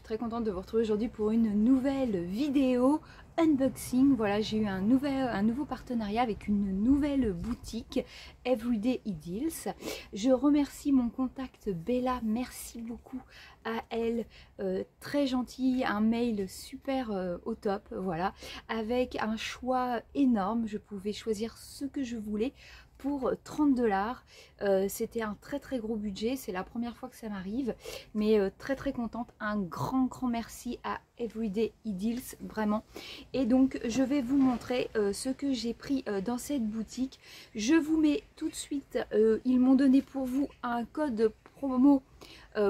très contente de vous retrouver aujourd'hui pour une nouvelle vidéo unboxing. Voilà, j'ai eu un nouveau partenariat avec une nouvelle boutique, Everyday Ideals. Je remercie mon contact Bella, merci beaucoup à elle, très gentille, un mail super au top, voilà, avec un choix énorme. Je pouvais choisir ce que je voulais pour 30 $. C'était un très gros budget, c'est la première fois que ça m'arrive, mais très contente. Un grand merci à Everyday Ideals, vraiment. Et donc je vais vous montrer ce que j'ai pris dans cette boutique. Je vous mets tout de suite, ils m'ont donné pour vous un code promo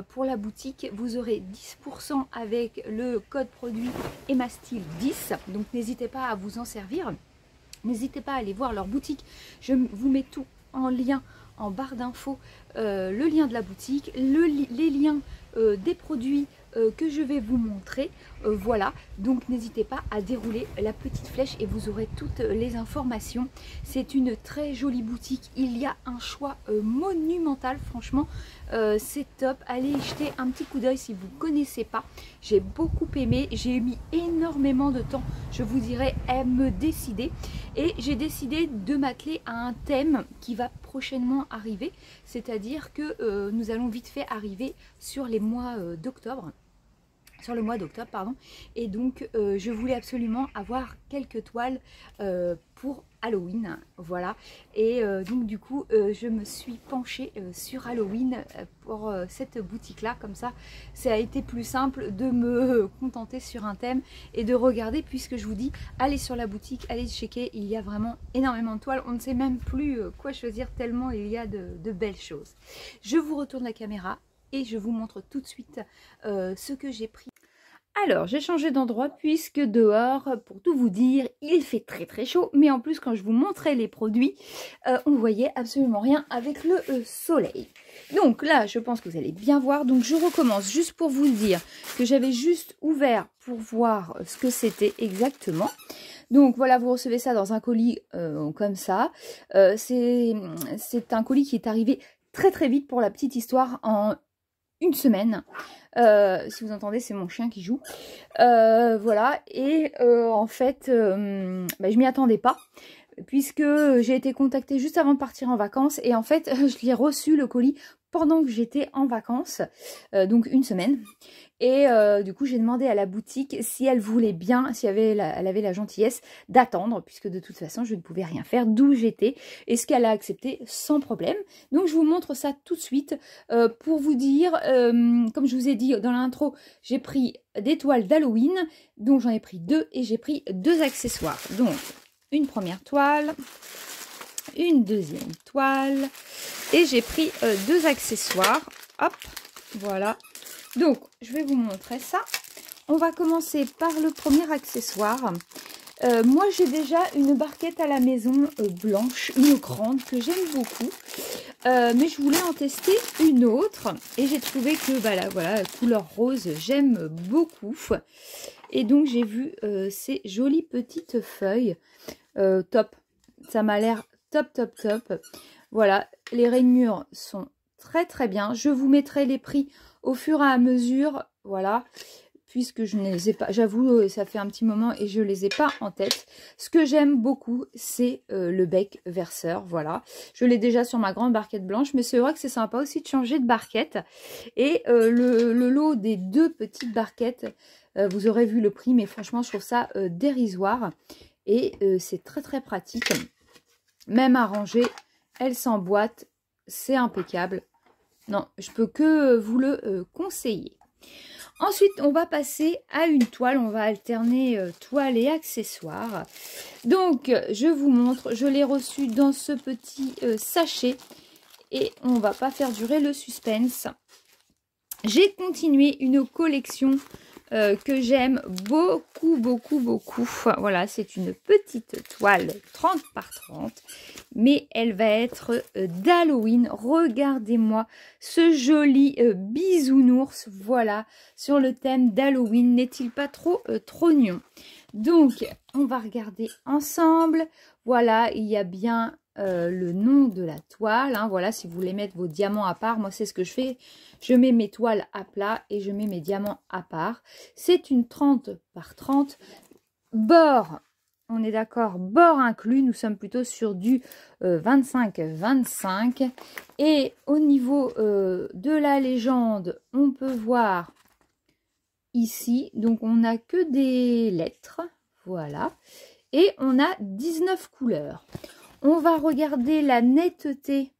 pour la boutique. Vous aurez 10% avec le code produit EMASTYL10, donc n'hésitez pas à vous en servir. N'hésitez pas à aller voir leur boutique, je vous mets tout en lien en barre d'infos, le lien de la boutique, les liens des produits que je vais vous montrer, voilà, donc n'hésitez pas à dérouler la petite flèche et vous aurez toutes les informations. C'est une très jolie boutique, il y a un choix monumental, franchement c'est top. Allez y jeter un petit coup d'œil si vous ne connaissez pas. J'ai beaucoup aimé, j'ai mis énormément de temps, je vous dirais, à me décider, et j'ai décidé de m'atteler à un thème qui va prochainement arriver, c'est-à-dire que nous allons vite fait arriver sur les mois d'octobre. Sur le mois d'octobre, pardon, et donc je voulais absolument avoir quelques toiles pour Halloween, voilà, et donc du coup je me suis penchée sur Halloween pour cette boutique là, comme ça a été plus simple de me contenter sur un thème et de regarder, puisque je vous dis, allez sur la boutique, allez checker, il y a vraiment énormément de toiles, on ne sait même plus quoi choisir tellement il y a de belles choses. Je vous retourne la caméra et je vous montre tout de suite ce que j'ai pris. Alors, j'ai changé d'endroit puisque dehors, pour tout vous dire, il fait très chaud. Mais en plus, quand je vous montrais les produits, on voyait absolument rien avec le soleil. Donc là, je pense que vous allez bien voir. Donc je recommence juste pour vous dire que j'avais juste ouvert pour voir ce que c'était exactement. Donc voilà, vous recevez ça dans un colis comme ça. C'est un colis qui est arrivé très vite, pour la petite histoire, en une semaine. Si vous entendez, c'est mon chien qui joue. Voilà, et en fait, je m'y attendais pas, puisque j'ai été contactée juste avant de partir en vacances, et en fait, je l'ai reçu, le colis, pendant que j'étais en vacances, donc une semaine. Et du coup, j'ai demandé à la boutique si elle voulait bien, si elle avait la gentillesse d'attendre, puisque de toute façon, je ne pouvais rien faire d'où j'étais, et ce qu'elle a accepté sans problème. Donc, je vous montre ça tout de suite pour vous dire, comme je vous ai dit dans l'intro, j'ai pris des toiles d'Halloween, donc j'en ai pris 2, et j'ai pris 2 accessoires. Donc, une première toile, une deuxième toile, et j'ai pris 2 accessoires. Hop, voilà. Donc, je vais vous montrer ça. On va commencer par le premier accessoire. Moi, j'ai déjà une barquette à la maison blanche, une grande, que j'aime beaucoup. Mais je voulais en tester une autre. Et j'ai trouvé que, voilà, couleur rose, j'aime beaucoup. Et donc, j'ai vu ces jolies petites feuilles. Top. Ça m'a l'air top. Voilà, les rainures sont très bien. Je vous mettrai les prix au fur et à mesure, voilà, puisque je ne les ai pas, j'avoue, ça fait un petit moment et je les ai pas en tête. Ce que j'aime beaucoup, c'est le bec verseur, voilà. Je l'ai déjà sur ma grande barquette blanche, mais c'est vrai que c'est sympa aussi de changer de barquette. Et le lot des 2 petites barquettes, vous aurez vu le prix, mais franchement, je trouve ça dérisoire. Et c'est très pratique, même à ranger, elle s'emboîte, c'est impeccable. Non, je peux que vous le conseiller. Ensuite, on va passer à une toile. On va alterner toile et accessoires. Donc, je vous montre. Je l'ai reçu dans ce petit sachet. Et on va pas faire durer le suspense. J'ai continué une collection que j'aime beaucoup. Voilà, c'est une petite toile 30 par 30, mais elle va être d'Halloween. Regardez-moi ce joli bisounours, voilà, sur le thème d'Halloween. N'est-il pas trop mignon? Donc, on va regarder ensemble. Voilà, il y a bien le nom de la toile. Hein. Voilà, si vous voulez mettre vos diamants à part, moi c'est ce que je fais. Je mets mes toiles à plat et je mets mes diamants à part. C'est une 30 par 30. Bord, on est d'accord, bord inclus. Nous sommes plutôt sur du 25-25. Et au niveau de la légende, on peut voir ici, donc on n'a que des lettres. Voilà. Et on a 19 couleurs. On va regarder la netteté.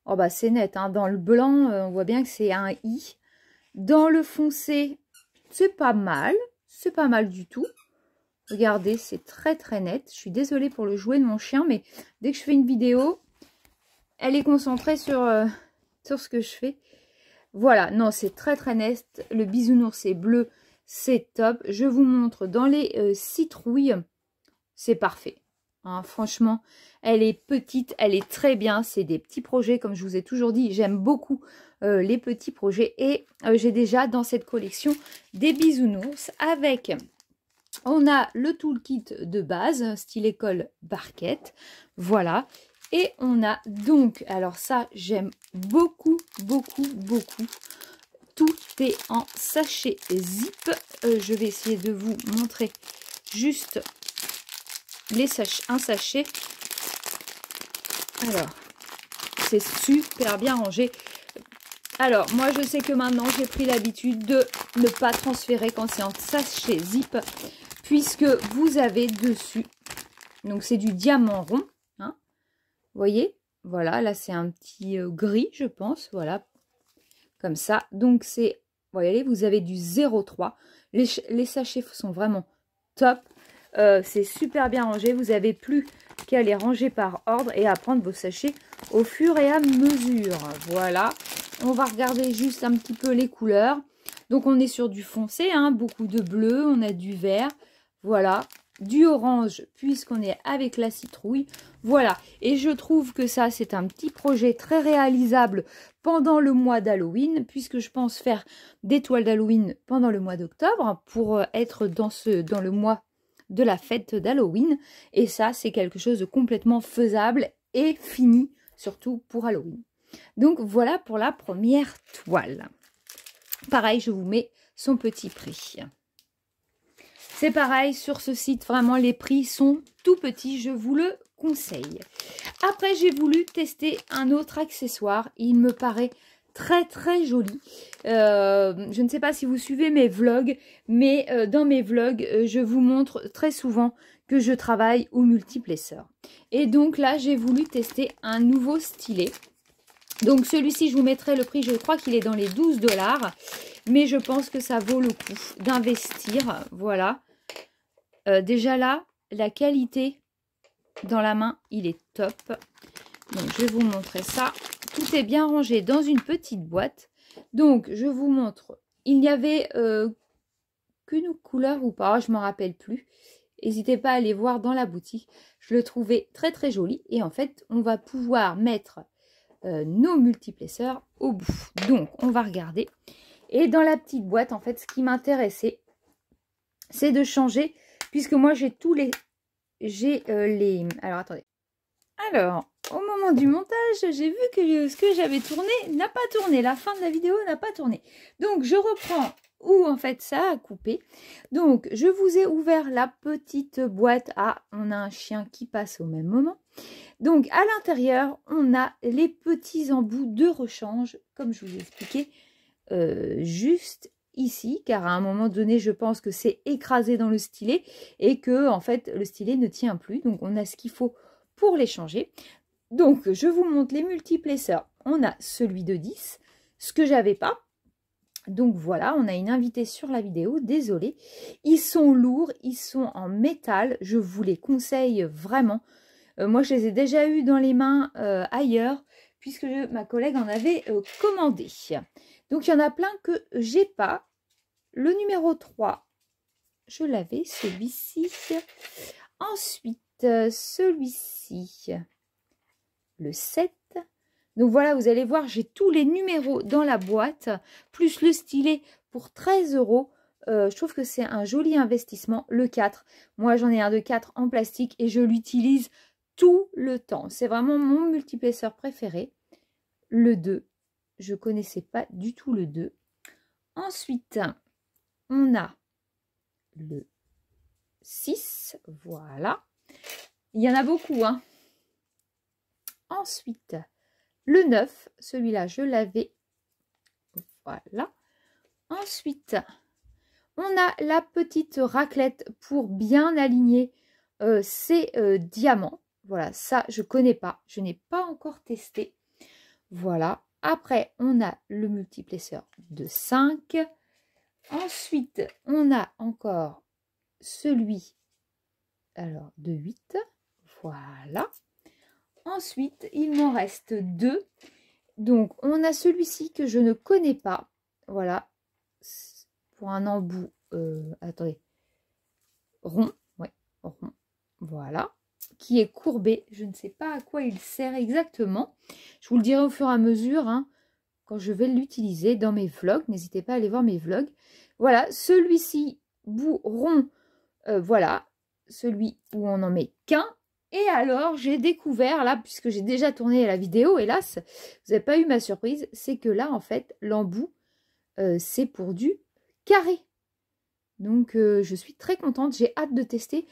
Oh bah c'est net, hein. Dans le blanc, on voit bien que c'est un I. Dans le foncé, c'est pas mal. C'est pas mal du tout. Regardez, c'est très très net. Je suis désolée pour le jouet de mon chien, mais dès que je fais une vidéo, elle est concentrée sur ce que je fais. Voilà, non, c'est très très net. Le bisounours, c'est bleu, c'est top. Je vous montre dans les citrouilles. C'est parfait. Hein, franchement, elle est petite, elle est très bien. C'est des petits projets, comme je vous ai toujours dit. J'aime beaucoup les petits projets. Et j'ai déjà dans cette collection des bisounours avec... On a le toolkit de base, style école barquette. Voilà. Et on a donc, alors ça, j'aime beaucoup, beaucoup, beaucoup. Tout est en sachet zip. Je vais essayer de vous montrer juste un sachet. Alors, c'est super bien rangé. Alors, moi, je sais que maintenant, j'ai pris l'habitude de ne pas transférer quand c'est en sachet zip, puisque vous avez dessus, donc c'est du diamant rond, hein, vous voyez, voilà, là, c'est un petit gris, je pense, voilà, comme ça. Donc, c'est, voyez, vous avez du 0,3. Les sachets sont vraiment top. C'est super bien rangé. Vous n'avez plus qu'à les ranger par ordre et à prendre vos sachets au fur et à mesure. Voilà. On va regarder juste un petit peu les couleurs. Donc, on est sur du foncé, hein, beaucoup de bleu. On a du vert. Voilà. Du orange, puisqu'on est avec la citrouille. Voilà. Et je trouve que ça, c'est un petit projet très réalisable pendant le mois d'Halloween, puisque je pense faire des toiles d'Halloween pendant le mois d'octobre pour être dans le mois de la fête d'Halloween. Et ça, c'est quelque chose de complètement faisable et fini, surtout pour Halloween. Donc, voilà pour la première toile. Pareil, je vous mets son petit prix. C'est pareil, sur ce site, vraiment, les prix sont tout petits, je vous le conseille. Après, j'ai voulu tester un autre accessoire. Il me paraît très très joli. Je ne sais pas si vous suivez mes vlogs, mais dans mes vlogs, je vous montre très souvent que je travaille au multiplesseur. Et donc là, j'ai voulu tester un nouveau stylet. Donc celui-ci, je vous mettrai le prix, je crois qu'il est dans les 12 $. Mais je pense que ça vaut le coup d'investir. Voilà. Déjà là, la qualité dans la main, il est top. Donc je vais vous montrer ça. Tout est bien rangé dans une petite boîte. Donc je vous montre. Il n'y avait qu'une couleur ou pas, je ne me rappelle plus. N'hésitez pas à aller voir dans la boutique. Je le trouvais très très joli. Et en fait, on va pouvoir mettre nos multiplesseurs au bout. Donc on va regarder. Et dans la petite boîte, en fait, ce qui m'intéressait, c'est de changer. Puisque moi, j'ai tous les... Alors, attendez. Alors, au moment du montage, j'ai vu que ce que j'avais tourné n'a pas tourné. La fin de la vidéo n'a pas tourné. Donc, je reprends où, en fait, ça a coupé. Donc, je vous ai ouvert la petite boîte. Ah, on a un chien qui passe au même moment. Donc, à l'intérieur, on a les petits embouts de rechange, comme je vous ai expliqué, juste ici, car à un moment donné, je pense que c'est écrasé dans le stylet et que, en fait, le stylet ne tient plus. Donc, on a ce qu'il faut pour les changer. Donc, je vous montre les multiplesseurs. On a celui de 10, ce que j'avais pas. Donc, voilà, on a une invitée sur la vidéo. Désolée. Ils sont lourds, ils sont en métal. Je vous les conseille vraiment. Moi, je les ai déjà eus dans les mains ailleurs, puisque ma collègue en avait commandé. Donc, il y en a plein que j'ai pas. Le numéro 3, je l'avais, celui-ci. Ensuite, celui-ci, le 7. Donc, voilà, vous allez voir, j'ai tous les numéros dans la boîte, plus le stylet pour 13 €. Je trouve que c'est un joli investissement. Le 4, moi, j'en ai un de 4 en plastique et je l'utilise tout le temps. C'est vraiment mon multiplesseur préféré. Le 2. Je ne connaissais pas du tout le 2. Ensuite, on a le 6. Voilà. Il y en a beaucoup, hein. Ensuite, le 9. Celui-là, je l'avais. Voilà. Ensuite, on a la petite raclette pour bien aligner ces diamants. Voilà, ça, je ne connais pas. Je n'ai pas encore testé. Voilà. Après, on a le multiplesseur de 5. Ensuite, on a encore celui alors de 8. Voilà. Ensuite, il m'en reste 2. Donc, on a celui-ci que je ne connais pas. Voilà. Pour un embout, attendez, rond. Ouais, rond. Voilà. Qui est courbé. Je ne sais pas à quoi il sert exactement. Je vous le dirai au fur et à mesure, hein, quand je vais l'utiliser dans mes vlogs. N'hésitez pas à aller voir mes vlogs. Voilà, celui-ci, bout rond, voilà, celui où on n'en met qu'un. Et alors, j'ai découvert, là, puisque j'ai déjà tourné la vidéo, hélas, vous n'avez pas eu ma surprise, c'est que là, en fait, l'embout, c'est pour du carré. Donc, je suis très contente. J'ai hâte de tester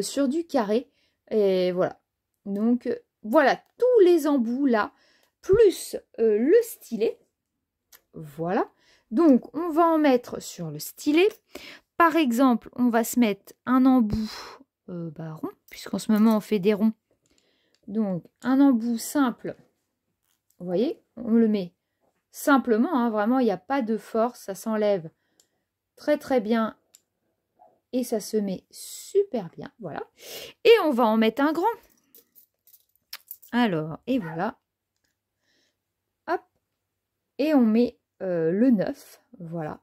sur du carré. Et voilà. Donc, voilà, tous les embouts là, plus le stylet. Voilà. Donc, on va en mettre sur le stylet. Par exemple, on va se mettre un embout rond, puisqu'en ce moment, on fait des ronds. Donc, un embout simple. Vous voyez, on le met simplement, hein, vraiment, il n'y a pas de force. Ça s'enlève très, très bien. Et ça se met super bien, voilà. Et on va en mettre un grand. Alors, et voilà. Hop. Et on met le 9, voilà.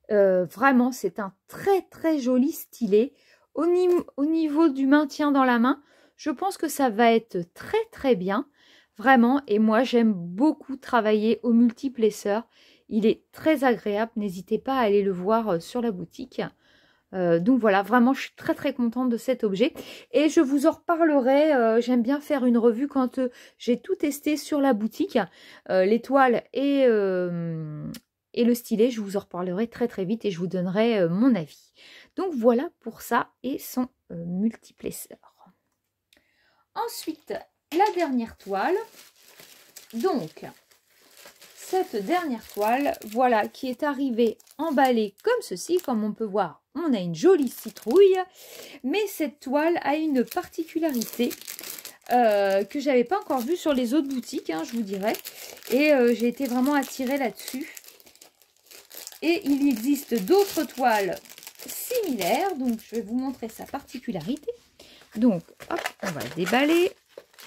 Vraiment, c'est un très, très joli stylet. Au niveau du maintien dans la main, je pense que ça va être très, très bien. Vraiment, et moi, j'aime beaucoup travailler au multiplesseur. Il est très agréable. N'hésitez pas à aller le voir sur la boutique. Donc voilà, vraiment je suis très très contente de cet objet et je vous en reparlerai. J'aime bien faire une revue quand j'ai tout testé sur la boutique, les toiles et le stylet. Je vous en reparlerai très très vite et je vous donnerai mon avis. Donc voilà pour ça et son multiplesseur. Ensuite, la dernière toile. Donc cette dernière toile, voilà, qui est arrivée emballée comme ceci, comme on peut voir. On a une jolie citrouille, mais cette toile a une particularité que j'avais pas encore vue sur les autres boutiques, hein, je vous dirais. Et j'ai été vraiment attirée là-dessus. Et il existe d'autres toiles similaires, donc je vais vous montrer sa particularité. Donc, hop, on va déballer.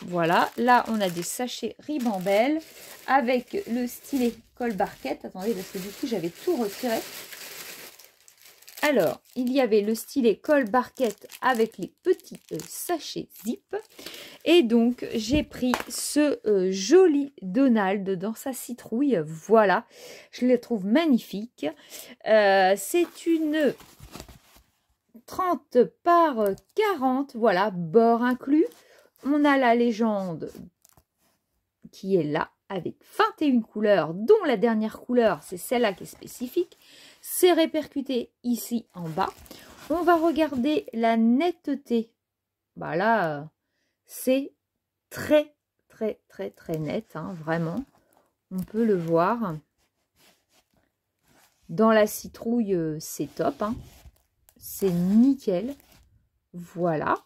Voilà, là on a des sachets Ribambelle avec le stylet colle barquette. Attendez, parce que du coup j'avais tout retiré. Alors, il y avait le stylet colle barquette avec les petits sachets zip. Et donc, j'ai pris ce joli Donald dans sa citrouille. Voilà, je le trouve magnifique. C'est une 30 par 40, voilà, bord inclus. On a la légende qui est là avec 21 couleurs, dont la dernière couleur, c'est celle-là qui est spécifique. C'est répercuté ici en bas. On va regarder la netteté. Bah là, c'est très, très, très, très net, hein, vraiment. On peut le voir. Dans la citrouille, c'est top, hein. C'est nickel. Voilà.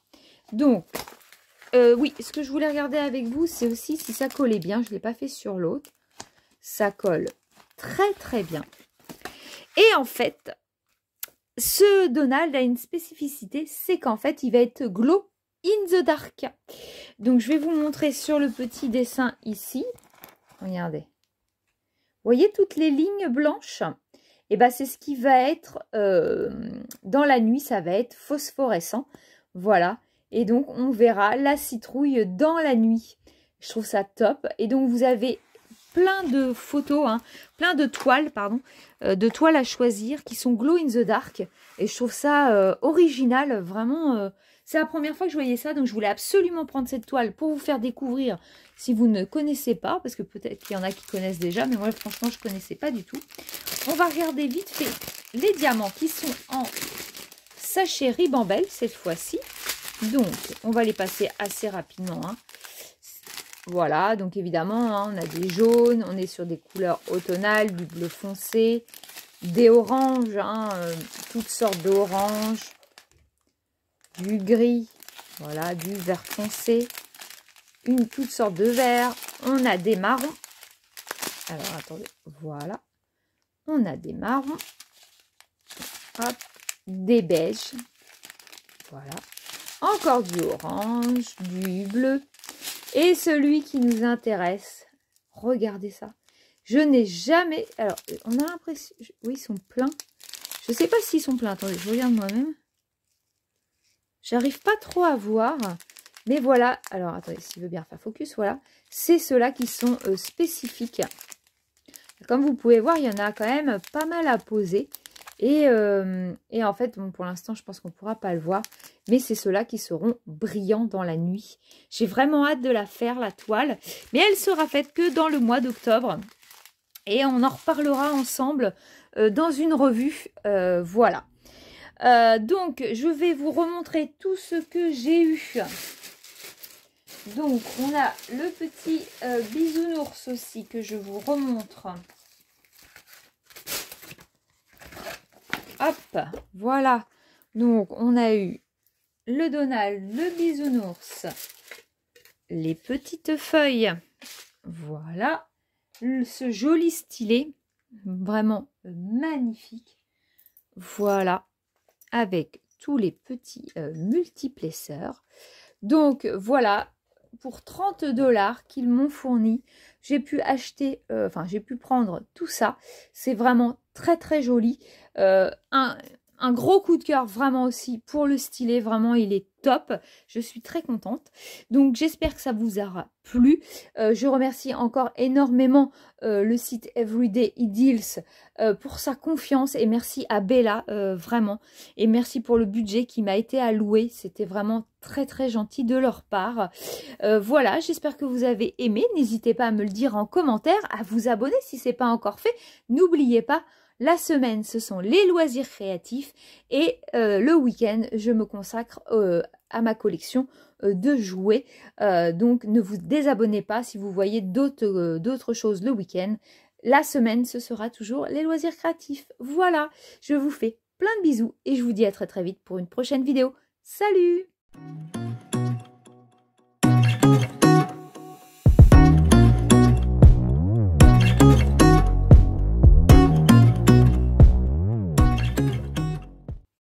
Donc, oui, ce que je voulais regarder avec vous, c'est aussi si ça collait bien. Je ne l'ai pas fait sur l'autre. Ça colle très, très bien. Et en fait, ce Donald a une spécificité, c'est qu'en fait, il va être glow in the dark. Donc, je vais vous montrer sur le petit dessin ici. Regardez. Vous voyez toutes les lignes blanches? Et bien, c'est ce qui va être dans la nuit, ça va être phosphorescent. Voilà. Et donc, on verra la citrouille dans la nuit. Je trouve ça top. Et donc, vous avez plein de photos, hein, plein de toiles, pardon, de toiles à choisir qui sont glow in the dark. Et je trouve ça original, vraiment, C'est la première fois que je voyais ça, donc je voulais absolument prendre cette toile pour vous faire découvrir si vous ne connaissez pas, parce que peut-être qu'il y en a qui connaissent déjà, mais moi franchement je ne connaissais pas du tout. On va regarder vite fait les diamants qui sont en sachet Ribambelle cette fois-ci. Donc on va les passer assez rapidement, hein. Voilà, donc évidemment, hein, on a des jaunes, on est sur des couleurs automnales, du bleu foncé, des oranges, hein, toutes sortes d'oranges, du gris, voilà, du vert foncé, toutes sortes de verts, on a des marrons, alors attendez, voilà, on a des marrons, hop, des beiges, voilà, encore du orange, du bleu. Et celui qui nous intéresse, regardez ça. Je n'ai jamais... Alors, on a l'impression... Oui, ils sont pleins. Je ne sais pas s'ils sont pleins. Attendez, je regarde moi-même. J'arrive pas trop à voir. Mais voilà. Alors, attendez, s'il veut bien faire focus, voilà. C'est ceux-là qui sont spécifiques. Comme vous pouvez voir, il y en a quand même pas mal à poser. Et en fait, bon, pour l'instant, je pense qu'on ne pourra pas le voir. Mais c'est ceux-là qui seront brillants dans la nuit. J'ai vraiment hâte de la faire, la toile. Mais elle sera faite que dans le mois d'octobre. Et on en reparlera ensemble dans une revue. Voilà. Donc, je vais vous remontrer tout ce que j'ai eu. Donc, on a le petit bisounours aussi que je vous remontre. Hop, voilà. Donc, on a eu le Donald, le bisounours, les petites feuilles. Voilà. Ce joli stylet, vraiment magnifique. Voilà. Avec tous les petits multiplesseurs. Donc, voilà. Pour 30 $ qu'ils m'ont fourni, j'ai pu acheter, j'ai pu prendre tout ça. C'est vraiment très très joli. Un gros coup de cœur vraiment aussi pour le stylet. Vraiment, il est top. Je suis très contente. Donc, j'espère que ça vous aura plu. Je remercie encore énormément le site Everyday Ideals pour sa confiance. Et merci à Bella, vraiment. Et merci pour le budget qui m'a été alloué. C'était vraiment très très gentil de leur part. Voilà, j'espère que vous avez aimé. N'hésitez pas à me le dire en commentaire, à vous abonner si ce n'est pas encore fait. N'oubliez pas, la semaine, ce sont les loisirs créatifs et le week-end, je me consacre à ma collection de jouets. Donc, ne vous désabonnez pas si vous voyez d'autres choses le week-end. La semaine, ce sera toujours les loisirs créatifs. Voilà, je vous fais plein de bisous et je vous dis à très très vite pour une prochaine vidéo. Salut!